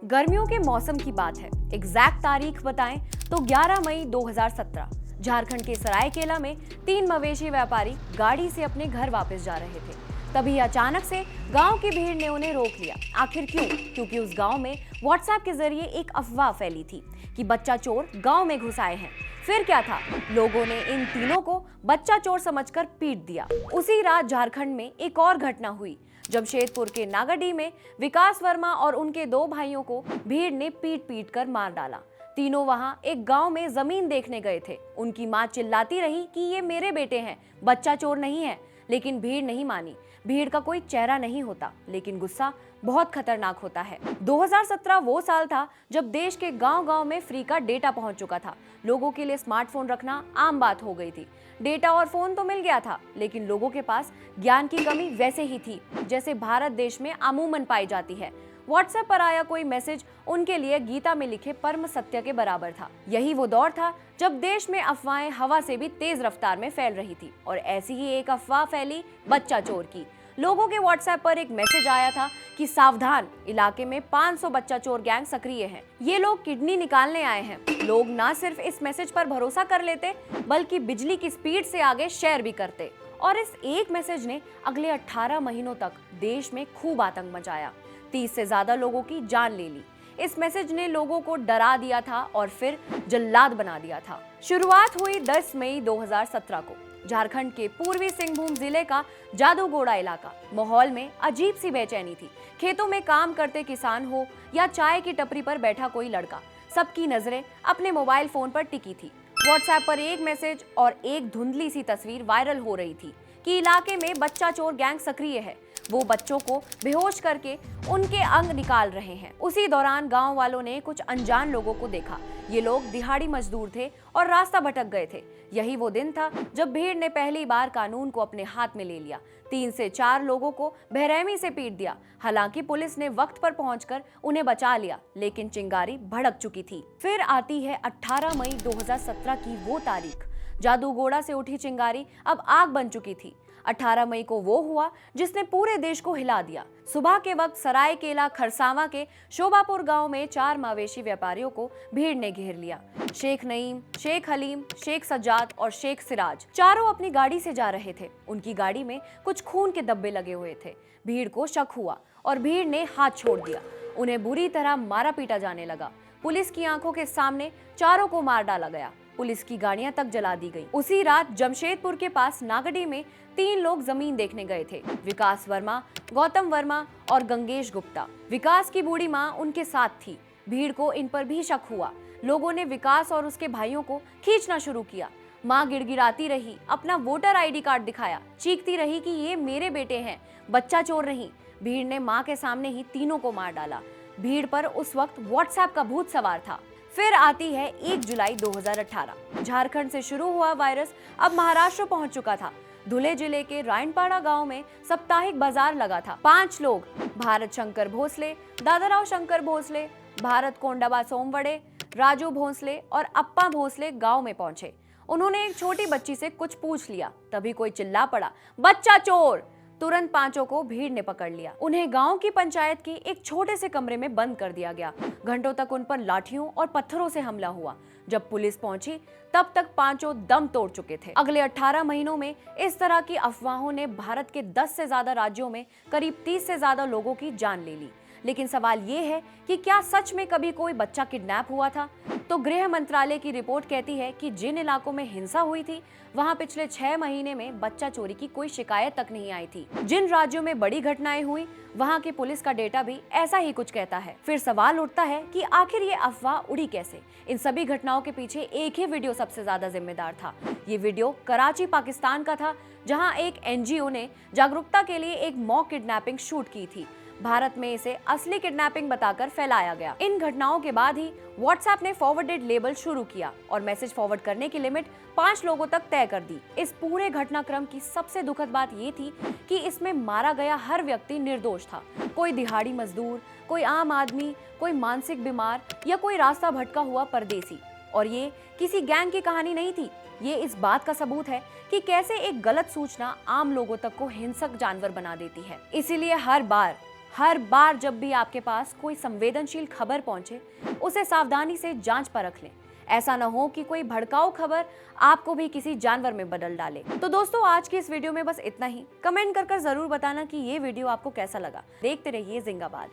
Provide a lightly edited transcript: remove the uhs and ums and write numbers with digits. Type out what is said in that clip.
गर्मियों के मौसम की बात है। एग्जैक्ट तारीख बताएं तो 11 मई 2017 झारखंड के सरायकेला में 3 मवेशी व्यापारी गाड़ी से अपने घर वापस जा रहे थे। तभी अचानक से गांव की भीड़ ने उन्हें रोक लिया। आखिर क्यों? क्योंकि उस गांव में व्हाट्सएप के जरिए एक अफवाह फैली थी कि बच्चा चोर गांव में घुस आए हैं। फिर क्या था, लोगों ने इन तीनों को बच्चा चोर समझकर पीट दिया। उसी रात झारखंड में एक और घटना हुई। जमशेदपुर के नागाडीह में विकास वर्मा और उनके 2 भाइयों को भीड़ ने पीट पीट कर मार डाला। तीनों वहां एक गांव में जमीन देखने गए थे। उनकी मां चिल्लाती रही कि ये मेरे बेटे हैं, बच्चा चोर नहीं है, लेकिन भीड़ नहीं मानी। भीड़ का कोई चेहरा नहीं होता, लेकिन गुस्सा बहुत खतरनाक होता है। 2017 वो साल था जब देश के गांव-गांव में फ्री का डेटा पहुंच चुका था। लोगों के लिए स्मार्टफोन रखना आम बात हो गई थी। डेटा और फोन तो मिल गया था, लेकिन लोगों के पास ज्ञान की कमी वैसे ही थी जैसे भारत देश में अमूमन पाई जाती है। व्हाट्सएप पर आया कोई मैसेज उनके लिए गीता में लिखे परम सत्य के बराबर था। यही वो दौर था जब देश में अफवाहें हवा से भी तेज रफ्तार में फैल रही थी। और ऐसी ही एक अफवाह फैली बच्चा चोर की। लोगों के व्हाट्सएप पर एक मैसेज आया था कि सावधान, इलाके में 500 बच्चा चोर गैंग सक्रिय हैं। ये लोग किडनी निकालने आए हैं। लोग ना सिर्फ इस मैसेज पर भरोसा कर लेते, बल्कि बिजली की स्पीड से आगे शेयर भी करते। और इस एक मैसेज ने अगले 18 महीनों तक देश में खूब आतंक मचाया। 30 से ज्यादा लोगों की जान ले ली। इस मैसेज ने लोगों को डरा दिया था और फिर जल्लाद बना दिया था। शुरुआत हुई 10 मई 2017 को। झारखंड के पूर्वी सिंहभूम जिले का जादूगोड़ा इलाका। माहौल में अजीब सी बेचैनी थी। खेतों में काम करते किसान हो या चाय की टपरी पर बैठा कोई लड़का, सबकी नजरें अपने मोबाइल फोन पर टिकी थी। व्हाट्सएप पर एक मैसेज और एक धुंधली सी तस्वीर वायरल हो रही थी कि इलाके में बच्चा चोर गैंग सक्रिय है। वो बच्चों को बेहोश करके उनके अंग निकाल रहे हैं। उसी दौरान गांव वालों ने कुछ अनजान लोगों को देखा। ये लोग दिहाड़ी मजदूर थे और रास्ता भटक गए थे। यही वो दिन था जब भीड़ ने पहली बार कानून को अपने हाथ में ले लिया। 3 से 4 लोगों को बेरहमी से पीट दिया। हालांकि पुलिस ने वक्त पर पहुंचकर उन्हें बचा लिया, लेकिन चिंगारी भड़क चुकी थी। फिर आती है 18 मई 2017 की वो तारीख। जादूगोड़ा से उठी चिंगारी अब आग बन चुकी थी। 18 मई को वो हुआ जिसने पूरे देश को हिला दिया। सुबह के वक्त सरायकेला खरसावां के शोभापुर गांव में 4 मवेशी व्यापारियों को भीड़ ने घेर लिया। शेख नईम, शेख हलीम, शेख सज्जाद और शेख सिराज चारों अपनी गाड़ी से जा रहे थे। उनकी गाड़ी में कुछ खून के धब्बे लगे हुए थे। भीड़ को शक हुआ और भीड़ ने हाथ छोड़ दिया। उन्हें बुरी तरह मारा पीटा जाने लगा। पुलिस की आंखों के सामने चारों को मार डाला गया। पुलिस की गाड़ियां तक जला दी गई। उसी रात जमशेदपुर के पास नागाडीह में 3 लोग जमीन देखने गए थे। विकास वर्मा, गौतम वर्मा और गंगेश गुप्ता। विकास की बूढ़ी मां उनके साथ थी। भीड़ को इन पर भी शक हुआ। लोगों ने विकास और उसके भाइयों को खींचना शुरू किया। मां गिड़गिड़ाती रही, अपना वोटर आईडी कार्ड दिखाया, चीखती रही कि ये मेरे बेटे हैं, बच्चा चोर नहीं। भीड़ ने मां के सामने ही तीनों को मार डाला। भीड़ पर उस वक्त व्हाट्सएप का भूत सवार था। फिर आती है 1 जुलाई 2018। झारखंड से शुरू हुआ वायरस अब महाराष्ट्र पहुंच चुका था। धुले जिले के रायनपाड़ा गांव में साप्ताहिक बाजार लगा था। 5 लोग, भारत शंकर भोसले, दादाराव शंकर भोसले, भारत कोंडाबा सोमवड़े, राजू भोसले और अप्पा भोसले गांव में पहुंचे। उन्होंने एक छोटी बच्ची से कुछ पूछ लिया। तभी कोई चिल्ला पड़ा, बच्चा चोर। तुरंत 5 को भीड़ ने पकड़ लिया। उन्हें गांव की पंचायत के एक छोटे से कमरे में बंद कर दिया गया। घंटों तक उन पर लाठियों और पत्थरों से हमला हुआ। जब पुलिस पहुंची तब तक 5 दम तोड़ चुके थे। अगले 18 महीनों में इस तरह की अफवाहों ने भारत के 10 से ज्यादा राज्यों में करीब 30 से ज्यादा लोगों की जान ले ली। लेकिन सवाल ये है कि क्या सच में कभी कोई बच्चा किडनैप हुआ था? तो गृह मंत्रालय की रिपोर्ट कहती है कि जिन इलाकों में हिंसा हुई थी, वहां पिछले 6 महीने में बच्चा चोरी की कोई शिकायत तक नहीं आई थी। जिन राज्यों में बड़ी घटनाएं हुई, वहां के पुलिस का डेटा भी ऐसा ही कुछ कहता है। फिर सवाल उठता है कि आखिर ये अफवाह उड़ी कैसे? इन सभी घटनाओं के पीछे एक ही वीडियो सबसे ज्यादा जिम्मेदार था। ये वीडियो कराची, पाकिस्तान का था, जहां एक एनजीओ ने जागरूकता के लिए एक मॉक किडनैपिंग शूट की थी। भारत में इसे असली किडनैपिंग बताकर फैलाया गया। इन घटनाओं के बाद ही व्हाट्सएप ने फॉरवर्डेड लेबल शुरू किया और मैसेज फॉरवर्ड करने की लिमिट 5 लोगों तक तय कर दी। इस पूरे घटनाक्रम की सबसे दुखद बात ये थी कि इसमें मारा गया हर व्यक्ति निर्दोष था। कोई दिहाड़ी मजदूर, कोई आम आदमी, कोई मानसिक बीमार या कोई रास्ता भटका हुआ परदेसी। और ये किसी गैंग की कहानी नहीं थी। ये इस बात का सबूत है कि कैसे एक गलत सूचना आम लोगों तक को हिंसक जानवर बना देती है। इसीलिए हर बार हर बार जब भी आपके पास कोई संवेदनशील खबर पहुंचे, उसे सावधानी से जांच परख लें। ऐसा न हो कि कोई भड़काऊ खबर आपको भी किसी जानवर में बदल डाले। तो दोस्तों, आज की इस वीडियो में बस इतना ही। कमेंट कर जरूर बताना कि ये वीडियो आपको कैसा लगा। देखते रहिए जिंगाबाद।